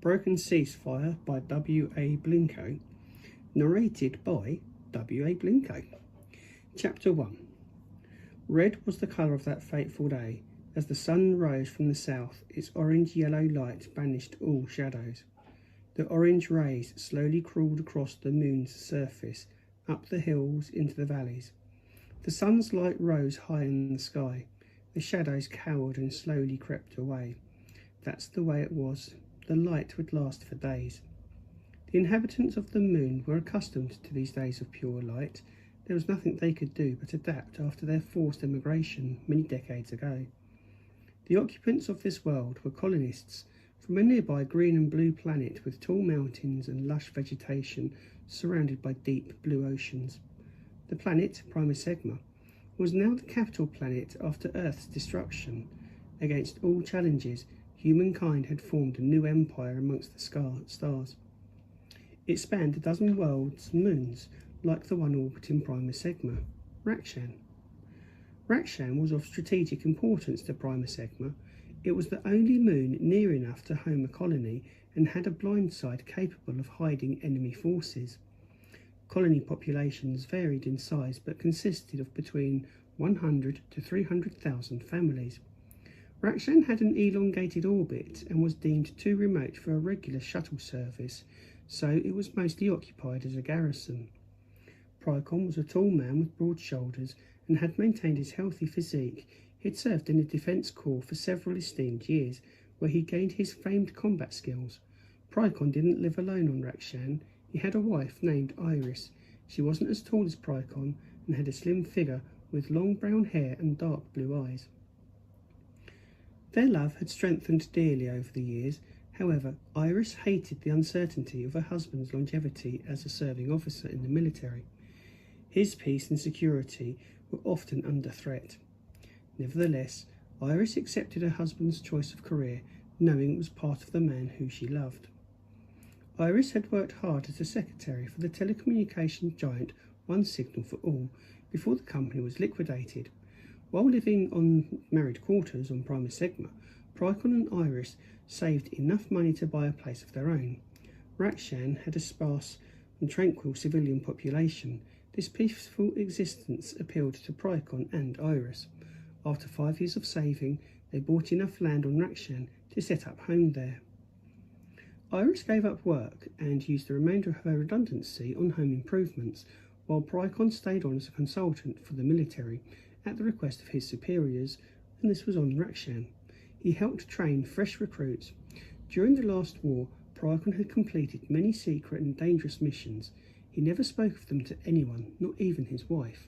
Broken Ceasefire by W.A. Blinko, narrated by W.A. Blinko. Chapter 1. Red was the colour of that fateful day. As the sun rose from the south, its orange-yellow light banished all shadows. The orange rays slowly crawled across the moon's surface, up the hills into the valleys. The sun's light rose high in the sky. The shadows cowered and slowly crept away. That's the way it was. The light would last for days. The inhabitants of the moon were accustomed to these days of pure light. There was nothing they could do but adapt after their forced emigration many decades ago. The occupants of this world were colonists from a nearby green and blue planet with tall mountains and lush vegetation surrounded by deep blue oceans. The planet, Pricon, was now the capital planet after Earth's destruction. Against all challenges, humankind had formed a new empire amongst the stars. It spanned a dozen worlds and moons, like the one orbiting Pricon, Rakshan. Rakshan was of strategic importance to Pricon. It was the only moon near enough to home a colony and had a blind side capable of hiding enemy forces. Colony populations varied in size but consisted of between 100 to 300,000 families. Rakshan had an elongated orbit and was deemed too remote for a regular shuttle service, so it was mostly occupied as a garrison. Pricon was a tall man with broad shoulders and had maintained his healthy physique. He had served in the Defence Corps for several esteemed years, where he gained his famed combat skills. Pricon didn't live alone on Rakshan. He had a wife named Iris. She wasn't as tall as Pricon and had a slim figure with long brown hair and dark blue eyes. Their love had strengthened dearly over the years. However, Iris hated the uncertainty of her husband's longevity as a serving officer in the military. His peace and security were often under threat. Nevertheless, Iris accepted her husband's choice of career, knowing it was part of the man who she loved. Iris had worked hard as a secretary for the telecommunications giant One Signal for All before the company was liquidated. While living on married quarters on Pricon, Pricon and Iris saved enough money to buy a place of their own. Rakshan had a sparse and tranquil civilian population. This peaceful existence appealed to Pricon and Iris. After 5 years of saving, they bought enough land on Rakshan to set up home there. Iris gave up work and used the remainder of her redundancy on home improvements, while Pricon stayed on as a consultant for the military at the request of his superiors, and this was on Rakshan. He helped train fresh recruits. During the last war, Pricon had completed many secret and dangerous missions. He never spoke of them to anyone, not even his wife.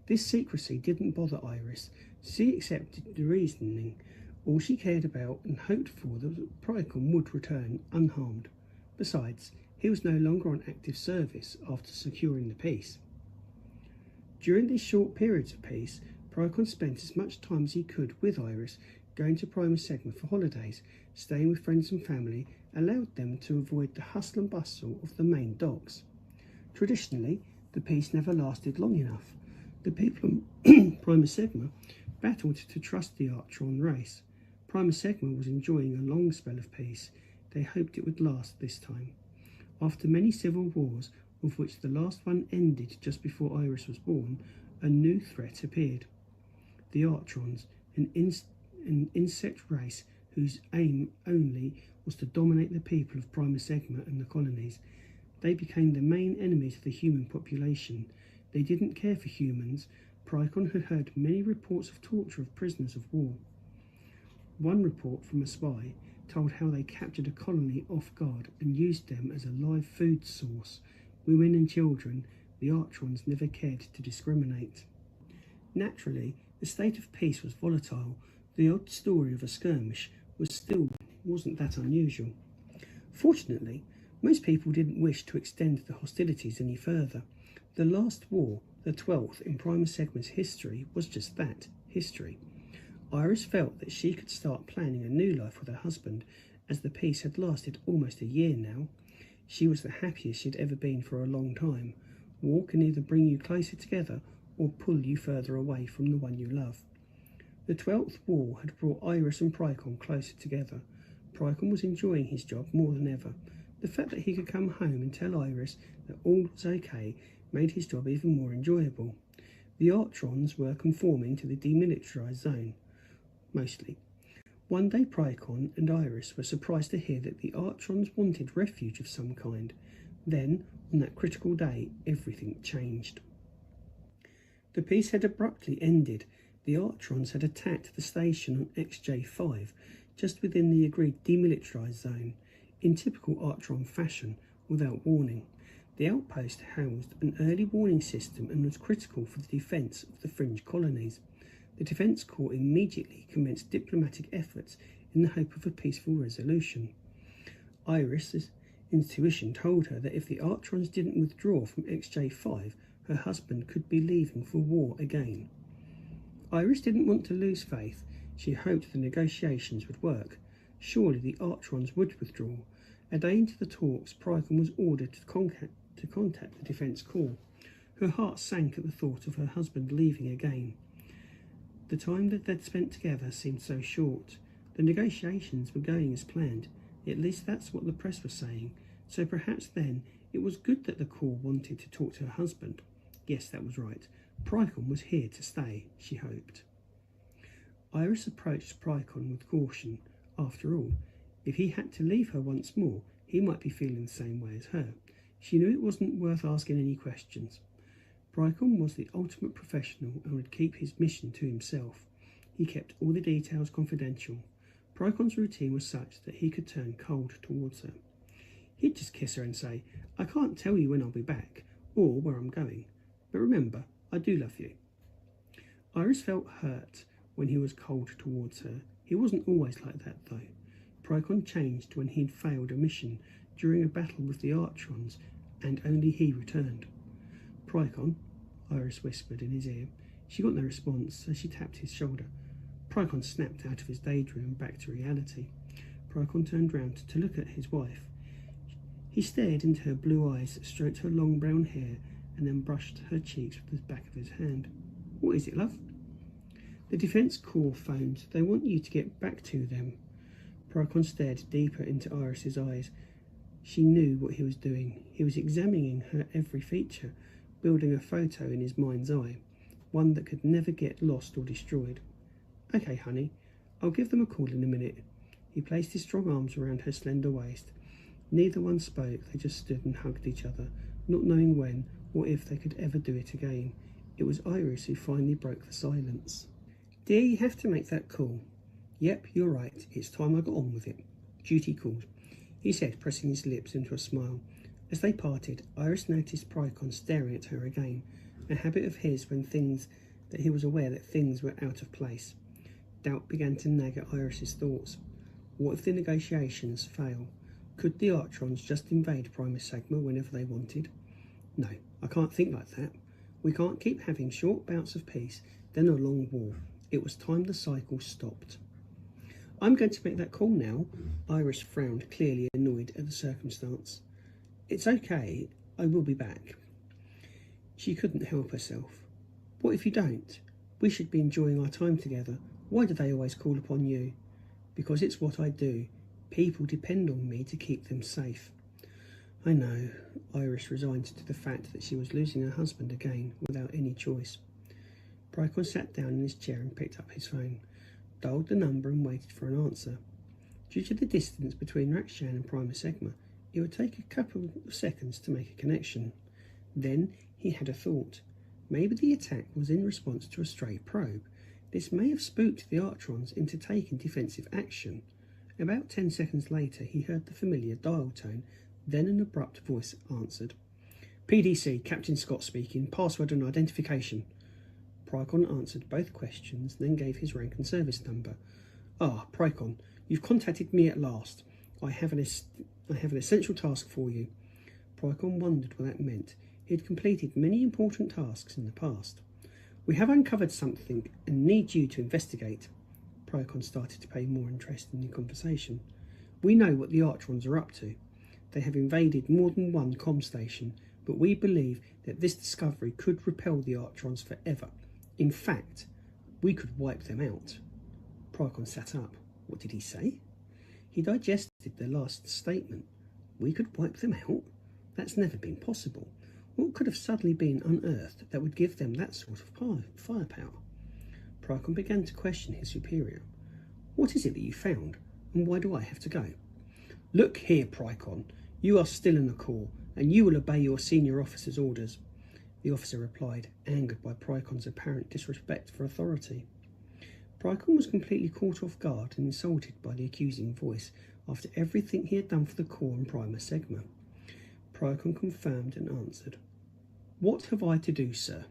This secrecy didn't bother Iris. She accepted the reasoning. All she cared about and hoped for was that Pricon would return unharmed. Besides, he was no longer on active service after securing the peace. During these short periods of peace, Pricon spent as much time as he could with Iris, going to Pricon for holidays. Staying with friends and family allowed them to avoid the hustle and bustle of the main docks. Traditionally, the peace never lasted long enough. The people of Pricon battled to trust the Archon race. Pricon was enjoying a long spell of peace. They hoped it would last this time. After many civil wars, of which the last one ended just before Iris was born, a new threat appeared. The Archons, an insect race whose aim only was to dominate the people of Pricon and the colonies. They became the main enemies of the human population. They didn't care for humans. Pricon had heard many reports of torture of prisoners of war. One report from a spy told how they captured a colony off guard and used them as a live food source. Women and children, the Archons never cared to discriminate. Naturally, the state of peace was volatile. The odd story of a skirmish wasn't that unusual. Fortunately, most people didn't wish to extend the hostilities any further. The last war, the 12th in Pricon's history, was just that, history. Iris felt that she could start planning a new life with her husband, as the peace had lasted almost a year now. She was the happiest she'd ever been for a long time. War can either bring you closer together or pull you further away from the one you love. The 12th war had brought Iris and Pricon closer together. Pricon was enjoying his job more than ever. The fact that he could come home and tell Iris that all was okay made his job even more enjoyable. The Artrons were conforming to the demilitarized zone, mostly. One day Pricon and Iris were surprised to hear that the Artrons wanted refuge of some kind. Then, on that critical day, everything changed. The peace had abruptly ended. The Artrons had attacked the station on XJ5, just within the agreed demilitarized zone, in typical Artron fashion, without warning. The outpost housed an early warning system and was critical for the defence of the fringe colonies. The Defence Corps immediately commenced diplomatic efforts in the hope of a peaceful resolution. Iris's intuition told her that if the Artrons didn't withdraw from XJ5, her husband could be leaving for war again. Iris didn't want to lose faith. She hoped the negotiations would work. Surely the Artrons would withdraw. A day into the talks, Pricon was ordered to contact the Defence Corps. Her heart sank at the thought of her husband leaving again. The time that they'd spent together seemed so short. The negotiations were going as planned. At least that's what the press was saying. So perhaps then it was good that the Corps wanted to talk to her husband. Yes, that was right. Pricon was here to stay, she hoped. Iris approached Pricon with caution. After all, if he had to leave her once more, he might be feeling the same way as her. She knew it wasn't worth asking any questions. Pricon was the ultimate professional and would keep his mission to himself. He kept all the details confidential. Pricon's routine was such that he could turn cold towards her. He'd just kiss her and say, "I can't tell you when I'll be back, or where I'm going. But remember, I do love you." Iris felt hurt when he was cold towards her. He wasn't always like that, though. Pricon changed when he'd failed a mission during a battle with the Artrons, and only he returned. "Pricon," Iris whispered in his ear. She got no response as she tapped his shoulder. Pricon snapped out of his daydream and back to reality. Pricon turned round to look at his wife. He stared into her blue eyes, stroked her long brown hair, and then brushed her cheeks with the back of his hand. "What is it, love?" "The Defence Corps phoned. They want you to get back to them." Pricon stared deeper into Iris's eyes. She knew what he was doing. He was examining her every feature, building a photo in his mind's eye, one that could never get lost or destroyed. "Okay, honey, I'll give them a call in a minute." He placed his strong arms around her slender waist. Neither one spoke. They just stood and hugged each other, not knowing when or if they could ever do it again. It was Iris who finally broke the silence. "Dear, you have to make that call." "Yep, you're right. It's time I got on with it. Duty called," he said, pressing his lips into a smile. As they parted, Iris noticed Pricon staring at her again, a habit of his when he was aware that things were out of place. Doubt began to nag at Iris's thoughts. What if the negotiations fail? Could the Artrons just invade Prima Sigma whenever they wanted? No, I can't think like that. We can't keep having short bouts of peace, then a long war. It was time the cycle stopped. "I'm going to make that call now." Iris frowned, clearly annoyed at the circumstance. "It's okay, I will be back." She couldn't help herself. "What if you don't? We should be enjoying our time together. Why do they always call upon you?" "Because it's what I do. People depend on me to keep them safe." "I know." Iris resigned to the fact that she was losing her husband again without any choice. Pricon sat down in his chair and picked up his phone, dialed the number and waited for an answer. Due to the distance between Rakshan and Prima Sigma, it would take a couple of seconds to make a connection. Then he had a thought. Maybe the attack was in response to a stray probe. This may have spooked the Artrons into taking defensive action. About 10 seconds later, he heard the familiar dial tone, then an abrupt voice answered. "PDC, Captain Scott speaking, password and identification." Pricon answered both questions, then gave his rank and service number. "Ah, Pricon, you've contacted me at last. I have an essential task for you." Pricon wondered what that meant. He had completed many important tasks in the past. "We have uncovered something and need you to investigate." Pricon started to pay more interest in the conversation. "We know what the Artrons are up to. They have invaded more than one comm station, but we believe that this discovery could repel the Artrons forever. In fact, we could wipe them out." Pricon sat up. What did he say? He digested the last statement. We could wipe them out? That's never been possible. What could have suddenly been unearthed that would give them that sort of firepower? Pricon began to question his superior. What is it that you found, and why do I have to go? Look here, Pricon. You are still in the Corps, and you will obey your senior officer's orders. The officer replied, angered by Pricon's apparent disrespect for authority. Pricon was completely caught off guard and insulted by the accusing voice after everything he had done for the Corps and Prima Sigma. Pricon confirmed and answered, What have I to do, sir?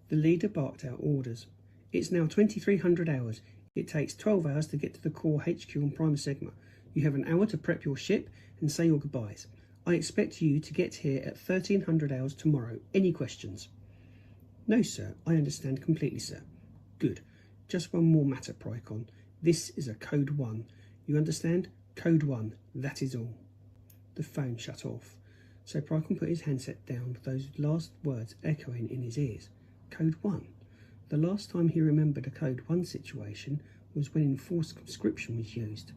The leader barked out orders. It's now 2300 hours. It takes 12 hours to get to the Corps HQ on Prima Sigma. You have an hour to prep your ship and say your goodbyes. I expect you to get here at 1300 hours tomorrow. Any questions? No, sir. I understand completely, sir. Good. Just one more matter, Pricon. This is a Code 1. You understand? Code 1. That is all. The phone shut off. So Pricon put his handset down with those last words echoing in his ears. Code 1. The last time he remembered a Code 1 situation was when enforced conscription was used.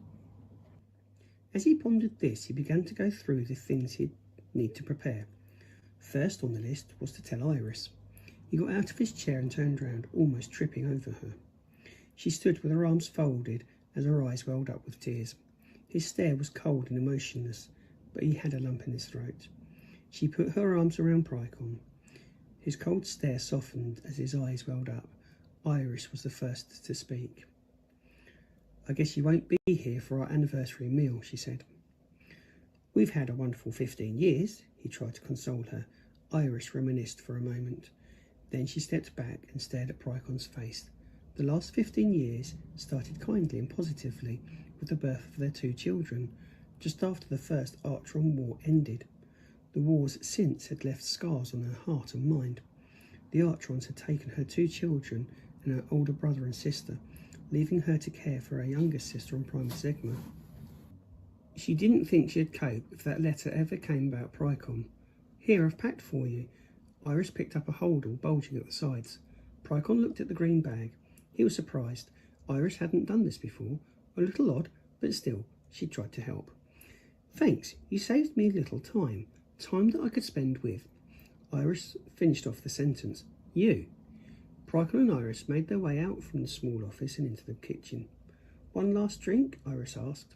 As he pondered this, he began to go through the things he'd need to prepare. First on the list was to tell Iris. He got out of his chair and turned round, almost tripping over her. She stood with her arms folded as her eyes welled up with tears. His stare was cold and emotionless, but he had a lump in his throat. She put her arms around Pricon. His cold stare softened as his eyes welled up. Iris was the first to speak. I guess you won't be here for our anniversary meal, she said. We've had a wonderful 15 years, he tried to console her. Iris reminisced for a moment. Then she stepped back and stared at Pricon's face. The last 15 years started kindly and positively with the birth of their 2 children, just after the first Artron War ended. The wars since had left scars on her heart and mind. The Artrons had taken her 2 children and her older brother and sister, leaving her to care for her younger sister on Prima Sigma. She didn't think she'd cope if that letter ever came about Pricon. Here, I've packed for you. Iris picked up a holdall bulging at the sides. Pricon looked at the green bag. He was surprised. Iris hadn't done this before. A little odd, but still, she tried to help. Thanks, you saved me a little time. Time that I could spend with. Iris finished off the sentence. You. Pricon and Iris made their way out from the small office and into the kitchen. One last drink? Iris asked.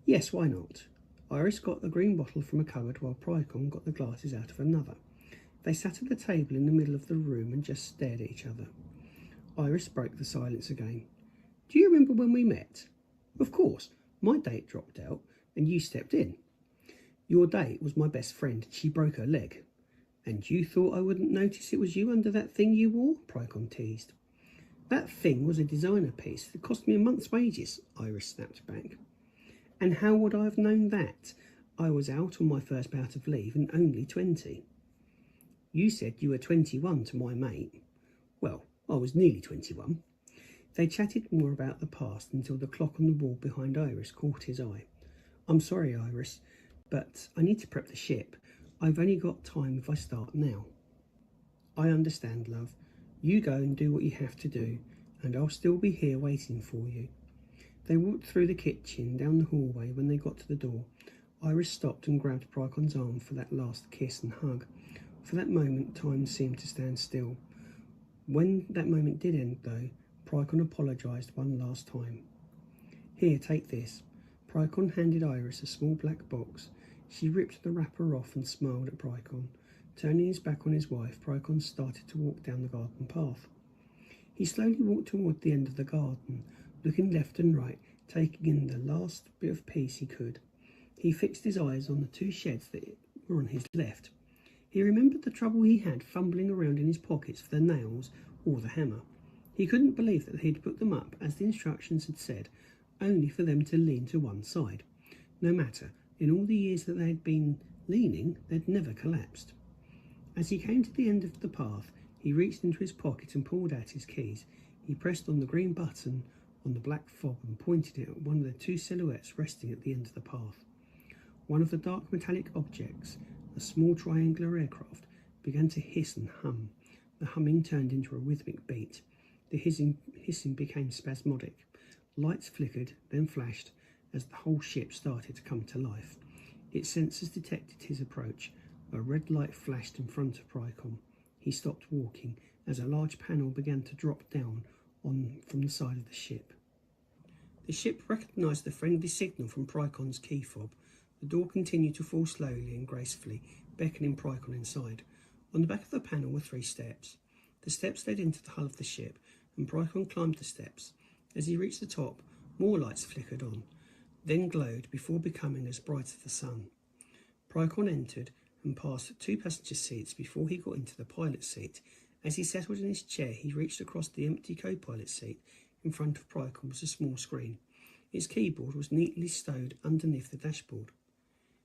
Yes, why not? Iris got a green bottle from a cupboard while Pricon got the glasses out of another. They sat at the table in the middle of the room and just stared at each other. Iris broke the silence again. Do you remember when we met? Of course. My date dropped out and you stepped in. Your date was my best friend. She broke her leg. And you thought I wouldn't notice it was you under that thing you wore? Pricon teased. That thing was a designer piece that cost me a month's wages, Iris snapped back. And how would I have known that? I was out on my first bout of leave and only 20. You said you were 21 to my mate. Well, I was nearly 21. They chatted more about the past until the clock on the wall behind Iris caught his eye. I'm sorry, Iris, but I need to prep the ship. I've only got time if I start now. I understand, love. You go and do what you have to do, and I'll still be here waiting for you. They walked through the kitchen, down the hallway. When they got to the door, Iris stopped and grabbed Pricon's arm for that last kiss and hug. For that moment, time seemed to stand still. When that moment did end, though, Pricon apologised one last time. Here, take this. Pricon handed Iris a small black box. She ripped the wrapper off and smiled at Pricon. Turning his back on his wife, Pricon started to walk down the garden path. He slowly walked toward the end of the garden, looking left and right, taking in the last bit of peace he could. He fixed his eyes on the 2 sheds that were on his left. He remembered the trouble he had fumbling around in his pockets for the nails or the hammer. He couldn't believe that he'd put them up as the instructions had said, only for them to lean to one side. No matter, in all the years that they had been leaning, they'd never collapsed. As he came to the end of the path, he reached into his pocket and pulled out his keys. He pressed on the green button on the black fob and pointed it at one of the 2 silhouettes resting at the end of the path. One of the dark metallic objects, a small triangular aircraft, began to hiss and hum. The humming turned into a rhythmic beat. The hissing became spasmodic. Lights flickered, then flashed, as the whole ship started to come to life. Its sensors detected his approach. A red light flashed in front of Pricon. He stopped walking as a large panel began to drop down from the side of the ship. The ship recognised the friendly signal from Pricon's key fob. The door continued to fall slowly and gracefully, beckoning Pricon inside. On the back of the panel were 3 steps. The steps led into the hull of the ship, and Pricon climbed the steps. As he reached the top, more lights flickered on, then glowed before becoming as bright as the sun. Pricon entered and passed 2 passenger seats before he got into the pilot seat. As he settled in his chair, he reached across the empty co-pilot seat. In front of Pricon was a small screen. Its keyboard was neatly stowed underneath the dashboard.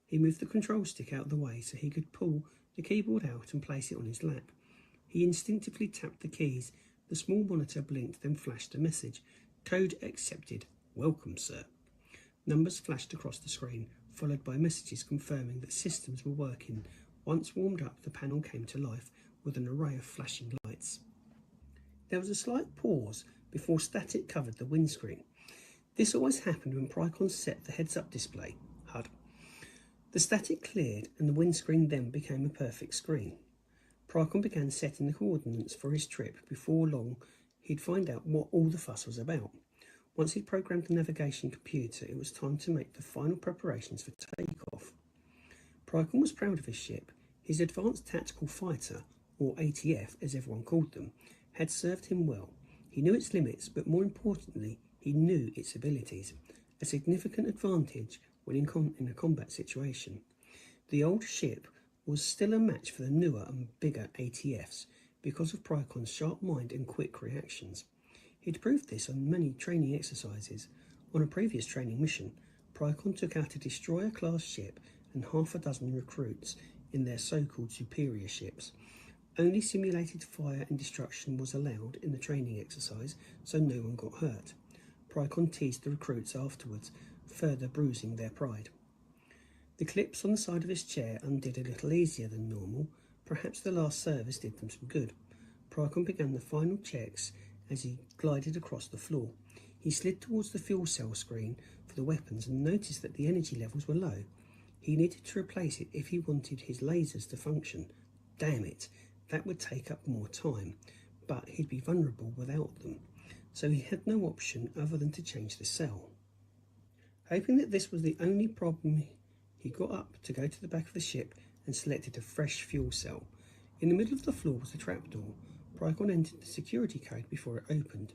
He moved the control stick out of the way so he could pull the keyboard out and place it on his lap. He instinctively tapped the keys. The small monitor blinked, then flashed a message. Code accepted. Welcome, sir. Numbers flashed across the screen, followed by messages confirming that systems were working. Once warmed up, the panel came to life with an array of flashing lights. There was a slight pause before static covered the windscreen. This always happened when Pricon set the heads-up display, HUD. The static cleared and the windscreen then became a perfect screen. Pricon began setting the coordinates for his trip. Before long, he'd find out what all the fuss was about. Once he'd programmed the navigation computer, it was time to make the final preparations for takeoff. Pricon was proud of his ship. His Advanced Tactical Fighter, or ATF as everyone called them, had served him well. He knew its limits, but more importantly, he knew its abilities, a significant advantage when in a combat situation. The old ship was still a match for the newer and bigger ATFs because of Pricon's sharp mind and quick reactions. He'd proved this on many training exercises. On a previous training mission, Pricon took out a destroyer-class ship and 6 recruits in their so-called superior ships. Only simulated fire and destruction was allowed in the training exercise, so no one got hurt. Pricon teased the recruits afterwards, further bruising their pride. The clips on the side of his chair undid a little easier than normal. Perhaps the last service did them some good. Pricon began the final checks as he glided across the floor. He slid towards the fuel cell screen for the weapons and noticed that the energy levels were low. He needed to replace it if he wanted his lasers to function. Damn it, that would take up more time, but he'd be vulnerable without them, so he had no option other than to change the cell. Hoping that this was the only problem, he got up to go to the back of the ship and selected a fresh fuel cell. In the middle of the floor was a trapdoor. Pricon entered the security code before it opened.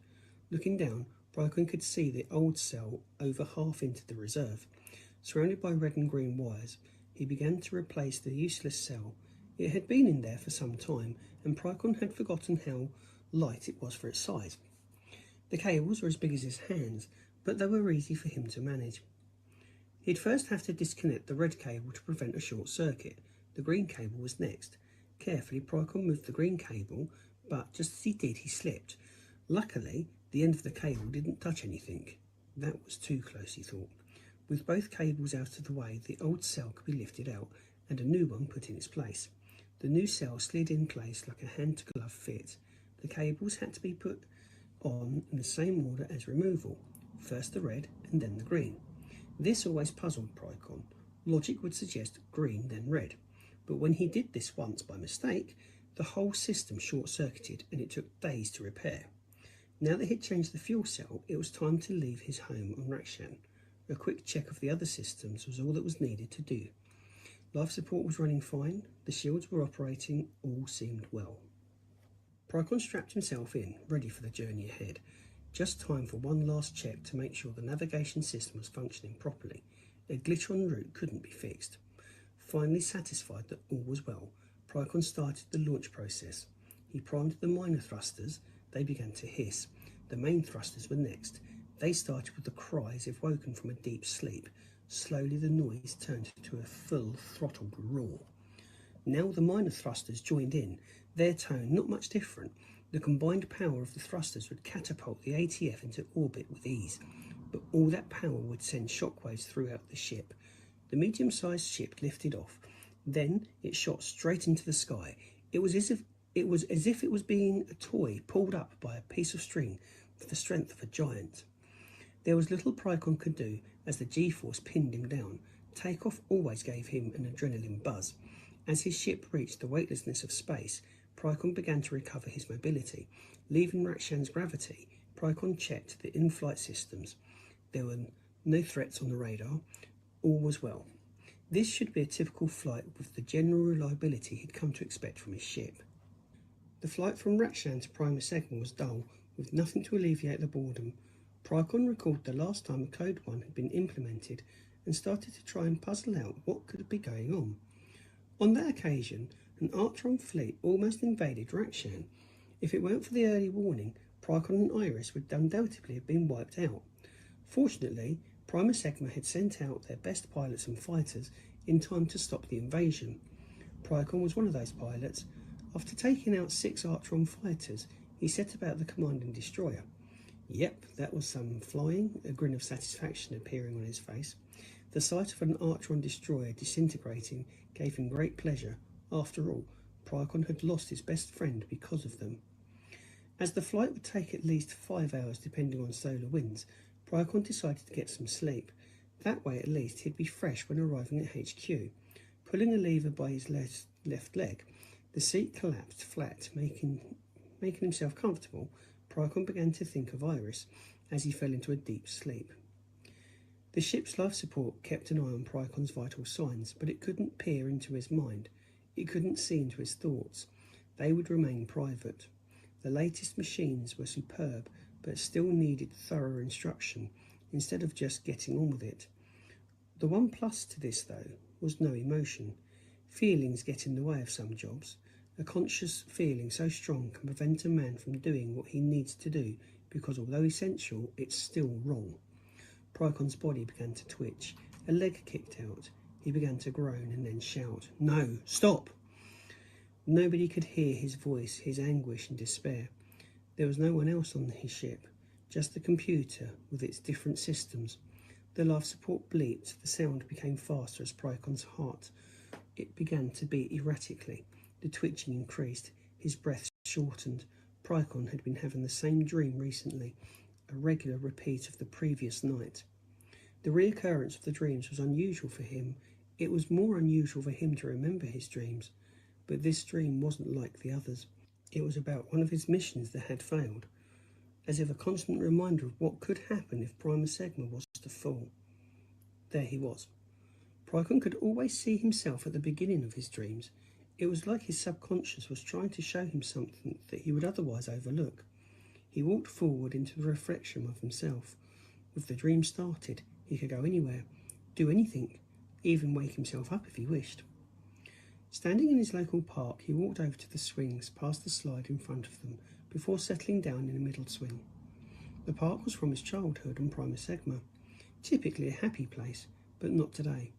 Looking down, Pricon could see the old cell over half into the reserve. Surrounded by red and green wires, he began to replace the useless cell. It had been in there for some time, and Pricon had forgotten how light it was for its size. The cables were as big as his hands, but they were easy for him to manage. He'd first have to disconnect the red cable to prevent a short circuit. The green cable was next. Carefully, Pricon moved the green cable, but just as he did, he slipped. Luckily, the end of the cable didn't touch anything. That was too close, he thought. With both cables out of the way, the old cell could be lifted out and a new one put in its place. The new cell slid in place like a hand-to-glove fit. The cables had to be put on in the same order as removal, first the red and then the green. This always puzzled Pricon. Logic would suggest green then red, but when he did this once by mistake, the whole system short-circuited and it took days to repair. Now that he'd changed the fuel cell, it was time to leave his home on Rakshan. A quick check of the other systems was all that was needed to do. Life support was running fine, the shields were operating, all seemed well. Pricon strapped himself in, ready for the journey ahead. Just time for one last check to make sure the navigation system was functioning properly. A glitch en route couldn't be fixed. Finally satisfied that all was well, Pricon started the launch process. He primed the minor thrusters. They began to hiss. The main thrusters were next. They started with a cry as if woken from a deep sleep. Slowly the noise turned to a full throttled roar. Now the minor thrusters joined in, their tone not much different. The combined power of the thrusters would catapult the ATF into orbit with ease, but all that power would send shockwaves throughout the ship. The medium-sized ship lifted off. Then it shot straight into the sky. It was as if it was being a toy pulled up by a piece of string with the strength of a giant. There was little Pricon could do as the G-force pinned him down. Takeoff always gave him an adrenaline buzz. As his ship reached the weightlessness of space, Pricon began to recover his mobility. Leaving Rakshan's gravity, Pricon checked the in-flight systems. There were no threats on the radar. All was well. This should be a typical flight with the general reliability he'd come to expect from his ship. The flight from Rakshan to Prima Segma was dull, with nothing to alleviate the boredom. Pricon recalled the last time a Code 1 had been implemented and started to try and puzzle out what could be going on. On that occasion, an Artron fleet almost invaded Rakshan. If it weren't for the early warning, Pricon and Iris would undoubtedly have been wiped out. Fortunately, Prima Segma had sent out their best pilots and fighters in time to stop the invasion. Pricon was one of those pilots. After taking out 6 Artron fighters, he set about the commanding destroyer. Yep, that was some flying, a grin of satisfaction appearing on his face. The sight of an Artron destroyer disintegrating gave him great pleasure. After all, Pricon had lost his best friend because of them. As the flight would take at least 5 hours depending on solar winds, Pricon decided to get some sleep. That way at least he'd be fresh when arriving at HQ. Pulling a lever by his left leg, the seat collapsed flat, making himself comfortable. Pricon began to think of Iris as he fell into a deep sleep. The ship's life support kept an eye on Pricon's vital signs, but it couldn't peer into his mind. It couldn't see into his thoughts. They would remain private. The latest machines were superb, but still needed thorough instruction, instead of just getting on with it. The one plus to this, though, was no emotion. Feelings get in the way of some jobs. A conscious feeling so strong can prevent a man from doing what he needs to do, because although essential, it's still wrong. Pricon's body began to twitch. A leg kicked out. He began to groan and then shout, "No, stop!" Nobody could hear his voice, his anguish and despair. There was no one else on his ship, just the computer with its different systems. The life support bleeped. The sound became faster as Pricon's heart. It began to beat erratically. The twitching increased. His breath shortened. Pricon had been having the same dream recently, a regular repeat of the previous night. The reoccurrence of the dreams was unusual for him. It was more unusual for him to remember his dreams, but this dream wasn't like the others. It was about one of his missions that had failed, as if a constant reminder of what could happen if Prima Segma was to fall. There he was. Pricon could always see himself at the beginning of his dreams. It was like his subconscious was trying to show him something that he would otherwise overlook. He walked forward into the reflection of himself. With the dream started, he could go anywhere, do anything, even wake himself up if he wished. Standing in his local park, he walked over to the swings, past the slide in front of them, before settling down in a middle swing. The park was from his childhood on Prima Segma, typically a happy place, but not today.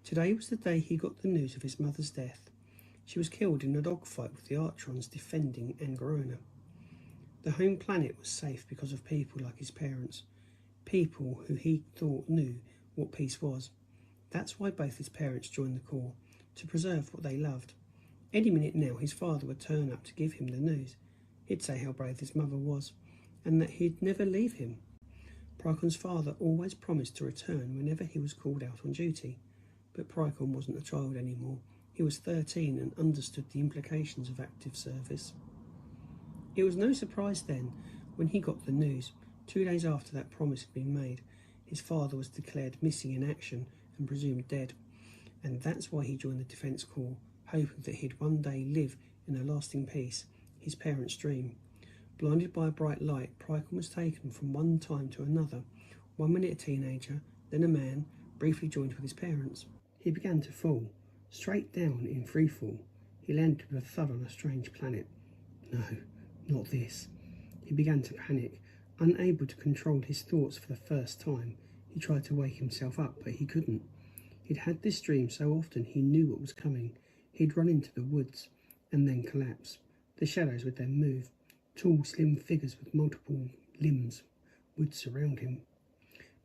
Today was the day he got the news of his mother's death. She was killed in a dogfight with the Artrons defending Angarona. The home planet was safe because of people like his parents, people who he thought knew what peace was. That's why both his parents joined the Corps, to preserve what they loved. Any minute now his father would turn up to give him the news. He'd say how brave his mother was, and that he'd never leave him. Pricon's father always promised to return whenever he was called out on duty, but Pricon wasn't a child anymore. He was 13 and understood the implications of active service. It was no surprise then when he got the news. 2 days after that promise had been made, his father was declared missing in action and presumed dead, and that's why he joined the Defence Corps, hoping that he'd one day live in a lasting peace, his parents' dream. Blinded by a bright light, Pricon was taken from one time to another. 1 minute a teenager, then a man, briefly joined with his parents. He began to fall, straight down in free fall. He landed with a thud on a strange planet. No, not this. He began to panic, unable to control his thoughts for the first time. He tried to wake himself up, but he couldn't. He'd had this dream so often he knew what was coming. He'd run into the woods, and then collapse. The shadows would then move. Tall, slim figures with multiple limbs would surround him.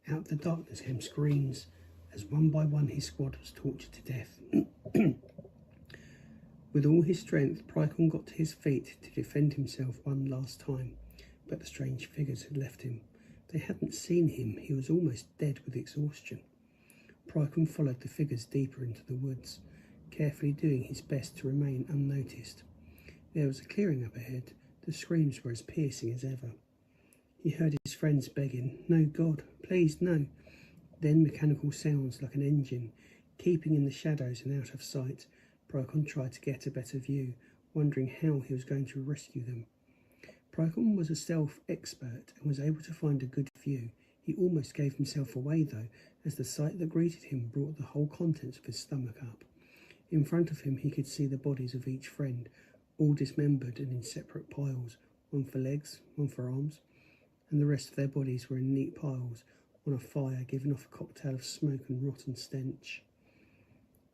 Out of the darkness came screams, as one by one his squad was tortured to death. With all his strength, Pricon got to his feet to defend himself one last time, but the strange figures had left him. They hadn't seen him. He was almost dead with exhaustion. Pricon followed the figures deeper into the woods, carefully doing his best to remain unnoticed. There was a clearing up ahead. The screams were as piercing as ever. He heard his friends begging, "No, God, please, no." Then mechanical sounds like an engine. Keeping in the shadows and out of sight, Pricon tried to get a better view, wondering how he was going to rescue them. Pricon was a stealth expert and was able to find a good view. He almost gave himself away, though, as the sight that greeted him brought the whole contents of his stomach up. In front of him he could see the bodies of each friend, all dismembered and in separate piles, one for legs, one for arms, and the rest of their bodies were in neat piles on a fire, giving off a cocktail of smoke and rotten stench.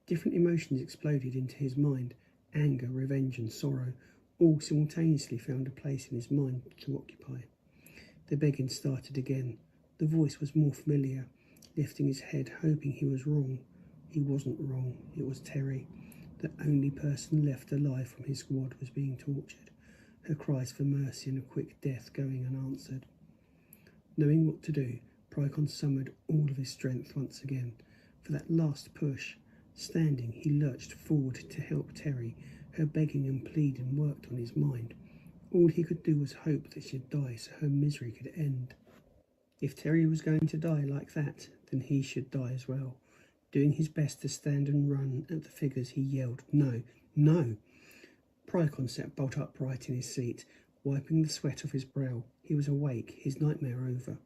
Different emotions exploded into his mind. Anger, revenge and sorrow all simultaneously found a place in his mind to occupy. The begging started again. The voice was more familiar, lifting his head, hoping he was wrong. He wasn't wrong. It was Terry. The only person left alive from his squad was being tortured, her cries for mercy and a quick death going unanswered. Knowing what to do, Pricon summoned all of his strength once again. For that last push, standing, he lurched forward to help Terry. Her begging and pleading worked on his mind. All he could do was hope that she'd die so her misery could end. If Terry was going to die like that, then he should die as well. Doing his best to stand and run at the figures, he yelled, "No, no!" Pricon sat bolt upright in his seat, wiping the sweat off his brow. He was awake, his nightmare over.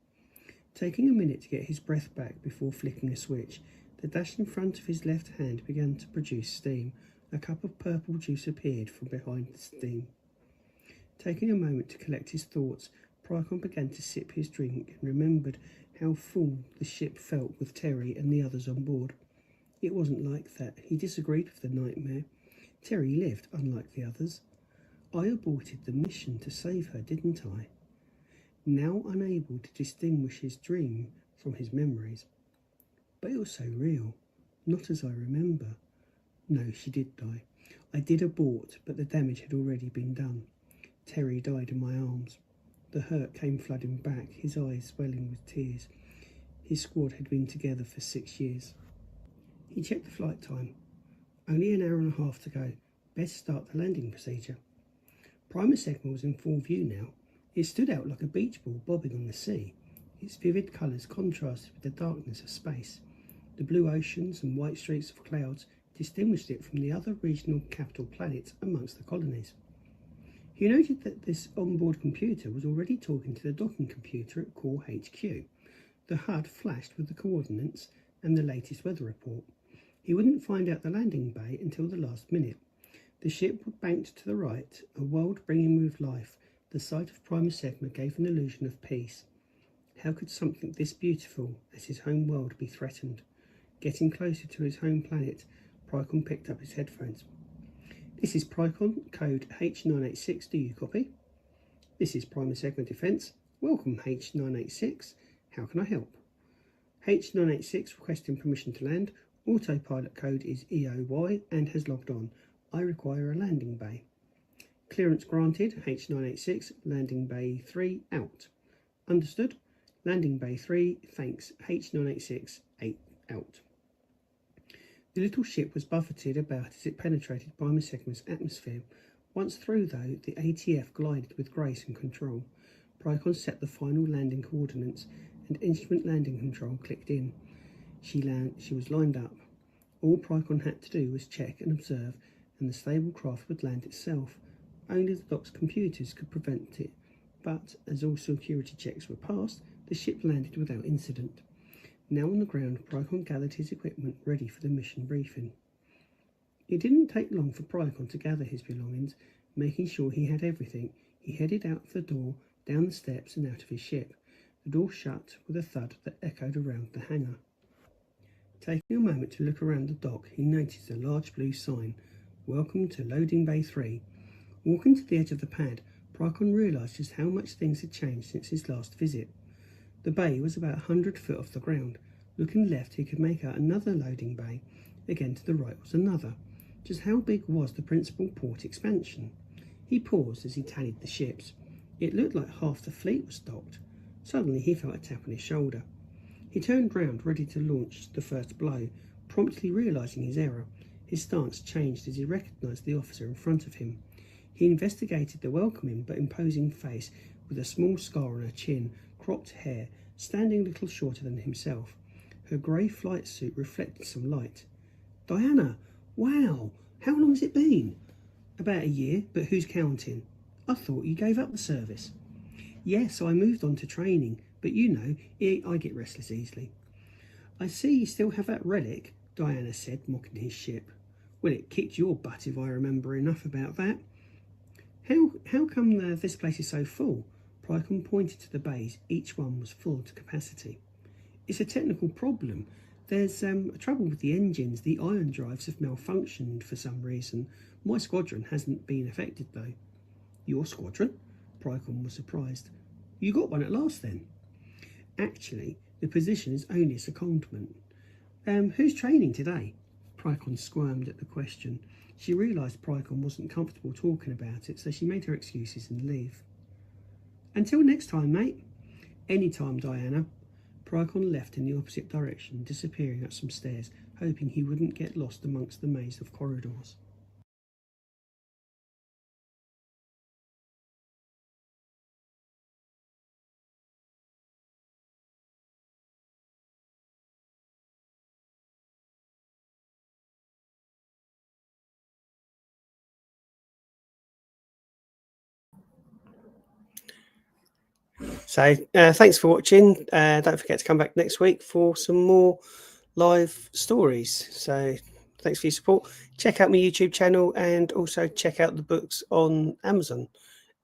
Taking a minute to get his breath back before flicking a switch, the dash in front of his left hand began to produce steam. A cup of purple juice appeared from behind the steam. Taking a moment to collect his thoughts, Pricon began to sip his drink and remembered how full the ship felt with Terry and the others on board. It wasn't like that. He disagreed with the nightmare. Terry lived, unlike the others. I aborted the mission to save her, didn't I? Now unable to distinguish his dream from his memories. But it was so real, not as I remember. No, she did die. I did abort, but the damage had already been done. Terry died in my arms. The hurt came flooding back, his eyes swelling with tears. His squad had been together for 6 years. He checked the flight time. Only an hour and a half to go. Best start the landing procedure. Primus Segma was in full view now. It stood out like a beach ball bobbing on the sea. Its vivid colours contrasted with the darkness of space. The blue oceans and white streaks of clouds distinguished it from the other regional capital planets amongst the colonies. He noted that this onboard computer was already talking to the docking computer at Core HQ. The HUD flashed with the coordinates and the latest weather report. He wouldn't find out the landing bay until the last minute. The ship banked to the right, a world brimming with life. The sight of Primus Segma gave an illusion of peace. How could something this beautiful as his home world be threatened? Getting closer to his home planet, Pricon picked up his headphones. "This is Pricon, code H986, do you copy?" "This is Primus Segma Defence. Welcome H986, how can I help?" "H986 requesting permission to land. Autopilot code is EOY and has logged on. I require a landing bay." "Clearance granted, H986, landing bay 3 out." "Understood. Landing bay 3, thanks, H986, 8 out." The little ship was buffeted about as it penetrated Primus Segma's atmosphere. Once through, though, the ATF glided with grace and control. Pricon set the final landing coordinates, and instrument landing control clicked in. She was lined up. All Pricon had to do was check and observe, and the stable craft would land itself. Only the dock's computers could prevent it, but as all security checks were passed, the ship landed without incident. Now on the ground, Pricon gathered his equipment ready for the mission briefing. It didn't take long for Pricon to gather his belongings. Making sure he had everything, he headed out of the door, down the steps and out of his ship. The door shut with a thud that echoed around the hangar. Taking a moment to look around the dock, he noticed a large blue sign, "Welcome to Loading Bay 3. Walking to the edge of the pad, Pricon realised just how much things had changed since his last visit. The bay was about 100 foot off the ground. Looking left, he could make out another loading bay. Again to the right was another. Just how big was the principal port expansion? He paused as he tallied the ships. It looked like half the fleet was docked. Suddenly he felt a tap on his shoulder. He turned round, ready to launch the first blow. Promptly realising his error, his stance changed as he recognised the officer in front of him. He investigated the welcoming but imposing face with a small scar on her chin, cropped hair, standing a little shorter than himself. Her grey flight suit reflected some light. "Diana! Wow! How long has it been?" "About a year, but who's counting?" "I thought you gave up the service." "Yes, I moved on to training, but you know, I get restless easily." "I see you still have that relic," Diana said, mocking his ship. "Well, it kicked your butt if I remember enough about that." How come this place is so full?" Pricon pointed to the bays. Each one was full to capacity. "It's a technical problem. There's a trouble with the engines. The ion drives have malfunctioned for some reason. My squadron hasn't been affected, though." "Your squadron?" Pricon was surprised. "You got one at last, then?" "Actually, the position is only a secondment." Who's training today?" Pricon squirmed at the question. She realised Pricon wasn't comfortable talking about it, so she made her excuses and leave. "Until next time, mate." "Any time, Diana." Pricon left in the opposite direction, disappearing up some stairs, hoping he wouldn't get lost amongst the maze of corridors. So thanks for watching. Don't forget to come back next week for some more live stories. So thanks for your support. Check out my YouTube channel and also check out the books on Amazon.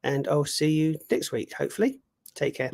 And I'll see you next week, hopefully. Take care.